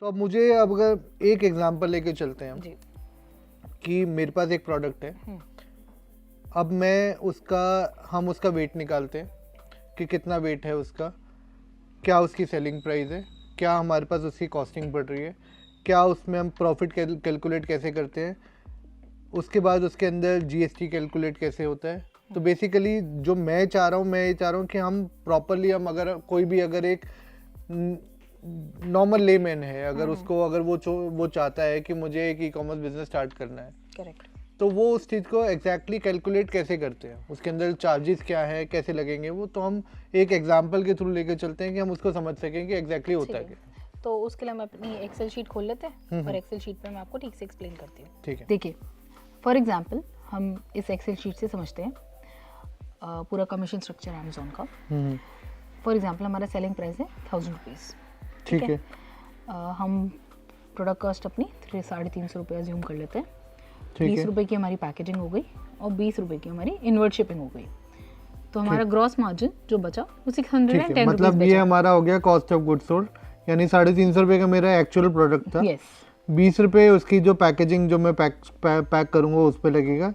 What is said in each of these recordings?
तो अब मुझे अब अगर एक एग्जांपल लेके चलते हैं हम जी। कि मेरे पास एक प्रोडक्ट है, अब हम उसका वेट निकालते हैं कि कितना वेट है उसका, क्या उसकी सेलिंग प्राइस है, क्या हमारे पास उसकी कॉस्टिंग पड़ रही है, क्या उसमें हम प्रॉफिट कैलकुलेट कैसे करते हैं, उसके बाद उसके अंदर जीएसटी कैलकुलेट कैसे होता है। तो बेसिकली जो मैं चाह रहा हूँ कि हम प्रॉपरली हम अगर कोई भी अगर एक नॉर्मल लेमैन है, अगर उसको अगर वो चाहता है कि मुझे एक ई कॉमर्स बिजनेस स्टार्ट करना है, करेक्ट, तो वो उस चीज़ को एग्जैक्टली कैलकुलेट कैसे करते हैं, उसके अंदर चार्जेस क्या है, कैसे लगेंगे वो, तो हम एक एग्जांपल के थ्रू लेकर चलते हैं कि हम उसको समझ सकें कि एग्जैक्टली होता है क्या। तो उसके लिए हम अपनी एक्सेल शीट खोल लेते हैं और एक्सेल शीट पे मैं आपको ठीक से एक्सप्लेन करती हूँ। ठीक है, देखिए, फॉर एग्जांपल हम इस एक्सेल शीट से समझते हैं पूरा कमीशन स्ट्रक्चर अमेजोन का। फॉर एग्जांपल हमारा सेलिंग प्राइस है 1000 रुपीज़, ठीक है। हम प्रोडक्ट कॉस्ट अपनी 350 रुपये ज्यूम कर लेते हैं। 20 है। रुपये की हमारी पैकेजिंग हो गई और 20 रुपये की हमारी इनवर्ड शिपिंग हो गई। तो हमारा ग्रॉस मार्जिन जो बचा वो 610 मतलब ये हमारा हो गया कॉस्ट ऑफ गुड्स सोल्ड, यानी 350 रुपये का मेरा एक्चुअल प्रोडक्ट था। यस, 20 रुपये उसकी जो पैकेजिंग जो मैं पैक करूंगा उस पर लगेगा।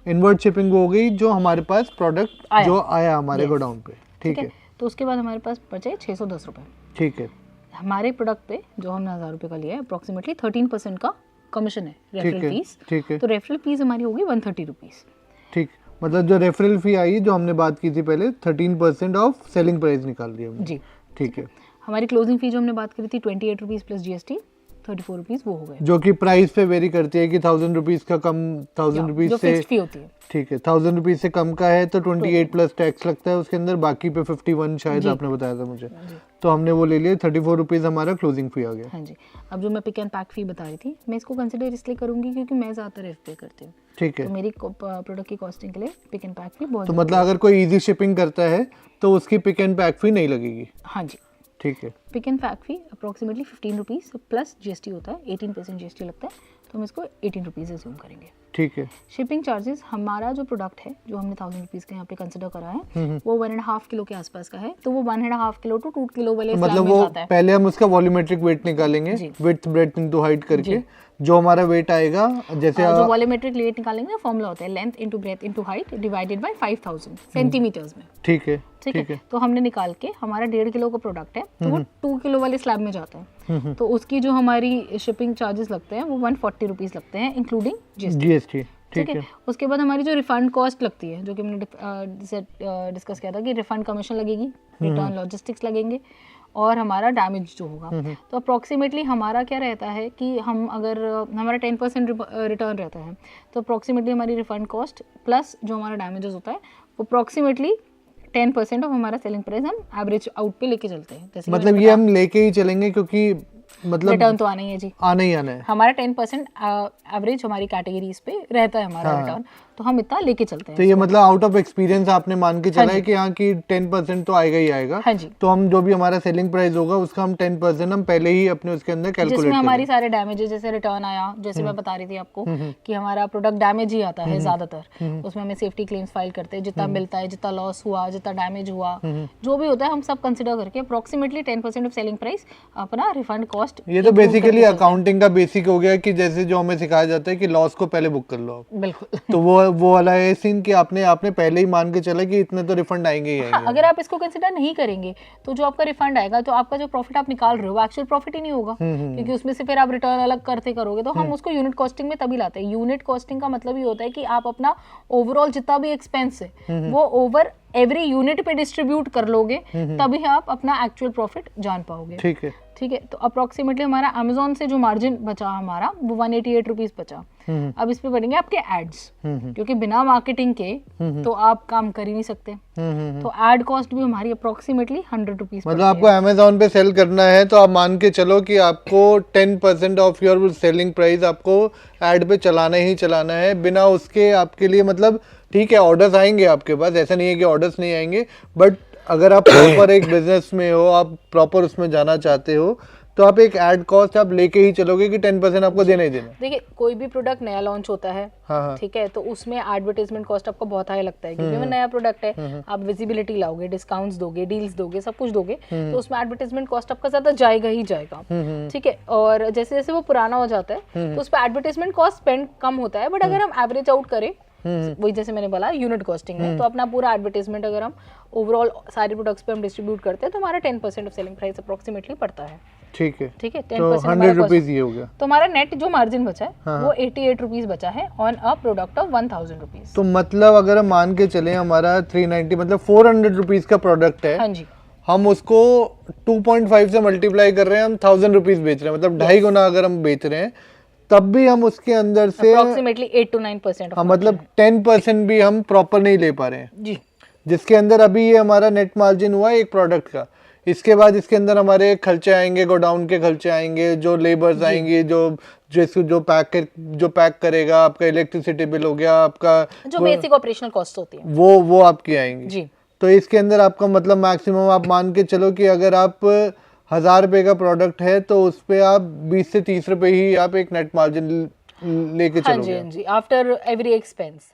इनवर्ड शिपिंग हो गई जो हमारे पास प्रोडक्ट जो आया हमारे गोडाउन पे। ठीक है। तो उसके बाद हमारे पास बचे 610 रुपये। ठीक है। हमारे प्रोडक्ट पे जो हमने 1000 रुपये का लिया है अप्रोक्सीमेटली 13% का कमीशन है, रेफरल फीस। ठीक है। तो रेफरल फीस हमारी होगी 130 रुपीज़। ठीक, मतलब जो रेफरल फी आई जो हमने बात की थी पहले 13% ऑफ सेलिंग प्राइस निकाल दिया हमने। जी, ठीक है। हमारी क्लोजिंग फी जो हमने बात करी थी 28 रुपीज़ प्लस जीएसटी 34 रुपीज़ वो हो गए, जो कि प्राइस पे वेरी करती है कि 1000 रुपीज़ का कम 1000 रुपीज़ जो से फिक्स्ड फी होती है। ठीक है, 1000 रुपीज़ से कम का है तो 28 प्लस टैक्स लगता है उसके अंदर, बाकी पे 51 शायद आपने बताया था मुझे। तो हमने वो ले लिया, 34 रुपीज़ हमारा क्लोजिंग फी आ गया। हाँ जी। अब जो मैं पिक एंड पैक फी बता रही थी, मैं इसको कंसिडर इसलिए करूंगी क्योंकि मैं ज़्यादातर एफ पे करती हूँ। ठीक है। तो मेरी प्रोडक्ट की कॉस्टिंग के लिए पिक एंड पैक फी बहुत तो मतलब अगर कोई इजी शिपिंग करता है तो उसकी पिक एंड पैक फी नहीं लगेगी। हाँ जी। ठीक है। Pick and pack fee approximately 15 rupees plus GST होता है, 18% जीएसटी लगता है, तो हम इसको 18 रुपीज़ अज्यूम करेंगे। ठीक है। शिपिंग चार्जेस, हमारा जो प्रोडक्ट है जो हमने 1000 रुपीज़ का यहाँ पे कंसिडर करा है वो 1.5 किलो के आसपास का है, तो वो 1.5 किलो टू 2 किलो वाले स्लैब मतलब में वो जाता है। पहले हम उसका वॉल्यूमेट्रिक वेट निकालेंगे, विड्थ ब्रेड्थ इनटू हाइट करके, जो हमारा वेट आएगा जैसे जो वॉल्यूमेट्रिक वेट निकालेंगे ना, फॉर्मूला होता है length into breadth into height divided by 5000 centimetres में। ठीक है। ठीक है। तो हमने निकाल के, हमारा 1.5 किलो का प्रोडक्ट है तो वो 2 किलो वाले स्लैब में जाता है, तो उसकी जो हमारी शिपिंग चार्जेस लगते हैं वो 140 रुपीज़ लगते हैं इंक्लूडिंग जीएसटी। ठीक है। उसके बाद हमारी जो रिफंड कॉस्ट लगती है, जो कि हमने डिस्कस किया था कि रिफंड कमीशन लगेगी, रिटर्न लॉजिस्टिक्स लगेंगे और हमारा डैमेज जो होगा। तो अप्रॉक्सीमेटली हमारा क्या रहता है कि हम अगर हमारा 10% रिटर्न रहता है तो अप्रॉक्सीमेटली हमारी रिफंड कॉस्ट प्लस जो हमारा डैमेजेस होता है वो अप्रॉक्सीमेटली 10% ऑफ हमारा सेलिंग प्राइस हम एवरेज आउट पे लेके चलते हैं। जैसे मतलब ये हम लेके ही चलेंगे क्योंकि मतलब रिटर्न तो आना ही है जी, आना ही आना है। हमारा 10% एवरेज हमारी कैटेगरीज पे रहता है हमारा रिटर्न, तो हम इतना लेके चलते हैं। तो ये मतलब आउट ऑफ एक्सपीरियंस आपने मान के चला है कि यहाँ की 10% तो आएगा ही आएगा। हाँ जी। तो हम जो भी हमारा सेलिंग प्राइस होगा उसका हम 10% हम पहले ही अपने उसके अंदर कैलकुलेट जिसमें हमारी सारे डैमेजेस, जैसे रिटर्न आया, जैसे मैं बता रही थी आपको कि हमारा प्रोडक्ट डैमेज ही आता है ज्यादातर, उसमें हमें सेफ्टी क्लेम्स फाइल करते हैं, जितना मिलता है, जितना लॉस हुआ, जितना डैमेज हुआ, जो भी होता है हम सब कंसिडर करके अप्रोक्सीमेटली 10% ऑफ सेलिंग प्राइस अपना रिफंड कॉस्ट। ये तो बेसिकली अकाउंटिंग का बेसिक हो गया कि जैसे जो हमें सिखाया जाता है कि लॉस को पहले बुक कर लो आप। बिल्कुल। तो वो वाला है सीन कि आपने पहले ही मान के चला कि इतने तो रिफंड आएंगे ही आएंगे। अगर आप इसको कंसिडर नहीं करेंगे तो जो आपका रिफंड आएगा, तो आपका जो प्रॉफिट आप निकाल रहे हो वो एक्चुअल प्रॉफिट ही नहीं होगा, क्योंकि उसमें से फिर आप रिटर्न अलग करते करोगे। तो हम उसको यूनिट कॉस्टिंग में तभी लाते हैं। यूनिट कॉस्टिंग का मतलब ये होता है कि आप अपना ओवरऑल जितना भी एक्सपेंस है वो ओवर एवरी यूनिट पे डिस्ट्रीब्यूट कर लोगे, तभी आप अपना एक्चुअल प्रॉफिट जान पाओगे। ठीक है। ठीक है। तो अप्रोक्सीमेटली हमारा अमेजोन से जो मार्जिन बचा हमारा वो 188 रुपीज बचा। अब इस पे बढ़ेंगे आपके एड्स, क्योंकि बिना मार्केटिंग के तो आप काम कर ही नहीं सकते। तो एड कॉस्ट भी हमारी अप्रोक्सीमेटली 100 रुपीज। मतलब आपको अमेजोन पे सेल करना है तो आप मान के चलो कि आपको 10% ऑफ योर सेलिंग प्राइस आपको एड पे चलाना ही चलाना है। बिना उसके आपके लिए मतलब ठीक है ऑर्डर्स आएंगे आपके पास, ऐसा नहीं है कि ऑर्डर्स नहीं आएंगे, बट अगर आप प्रॉपर एक बिजनेस में हो, आप प्रॉपर उसमें जाना चाहते हो, तो आप एक ऐड कॉस्ट आप लेके ही चलोगे कि 10% आपको देना ही देना। देखिए कोई भी प्रोडक्ट नया लॉन्च होता है, हाँ। ठीक है, तो उसमें एडवर्टाइजमेंट कॉस्ट आपका बहुत हाई लगता है, क्योंकि वो नया प्रोडक्ट है, आप विजिबिलिटी लाओगे, डिस्काउंट्स दोगे, डील्स दोगे, सब कुछ दोगे, तो उसमें एडवर्टाइजमेंट कॉस्ट आपका ज्यादा जाएगा ही जाएगा, ठीक है। और जैसे जैसे वो पुराना हो जाता है तो उस पर एडवर्टाइजमेंट कॉस्ट स्पेंड कम होता है, बट अगर हम एवरेज आउट करें, वही जैसे मैंने बोला यूनिट कॉस्टिंग में, तो अपना पूरा एडवर्टाइजमेंट अगर हम ओवरऑल सारे प्रोडक्ट्स पे हम डिस्ट्रीब्यूट करते हैं तो हमारा 10% ऑफ सेलिंग प्राइस अप्रोक्सीमेटली पड़ता है। ठीक है, 10% 100 रुपीज ये हो गया। तो हमारा नेट जो मार्जिन बचा है वो 88 रुपीज बचा है on a product of 1000 rupees. तो मतलब अगर हम मान के चले हमारा 390 मतलब 400 रुपीज का प्रोडक्ट है, हाँ जी, हम उसको 2.5 से मल्टीप्लाई कर रहे हैं, हम 1000 रुपीज बेच रहे हैं, मतलब 2.5 गुना अगर हम बेच रहे हैं, तब भी हम उसके अंदर से अप्रोक्सीमेटली 8 to 9% हाँ, मतलब 10% भी हम प्रॉपर नहीं ले पा रहे हैं जी। जिसके अंदर अभी ये हमारा नेट मार्जिन हुआ एक प्रोडक्ट का। इसके बाद इसके अंदर हमारे खर्चे आएंगे, गोडाउन के खर्चे आएंगे, जो लेबर्स आएंगे, जो पैक करेगा, आपका इलेक्ट्रिसिटी बिल हो गया, आपका जो बेसिक ऑपरेशनल कॉस्ट होती है वो आपकी आएंगी जी। तो इसके अंदर आपका मतलब मैक्सिमम आप मान के चलो कि अगर आप 1000 रुपए का प्रोडक्ट है तो उस पे आप 20 से 30 रुपए ही आप एक नेट मार्जिन लेके हाँ चलोगे। जी, हाँ जी, आफ्टर एवरी एक्सपेंस।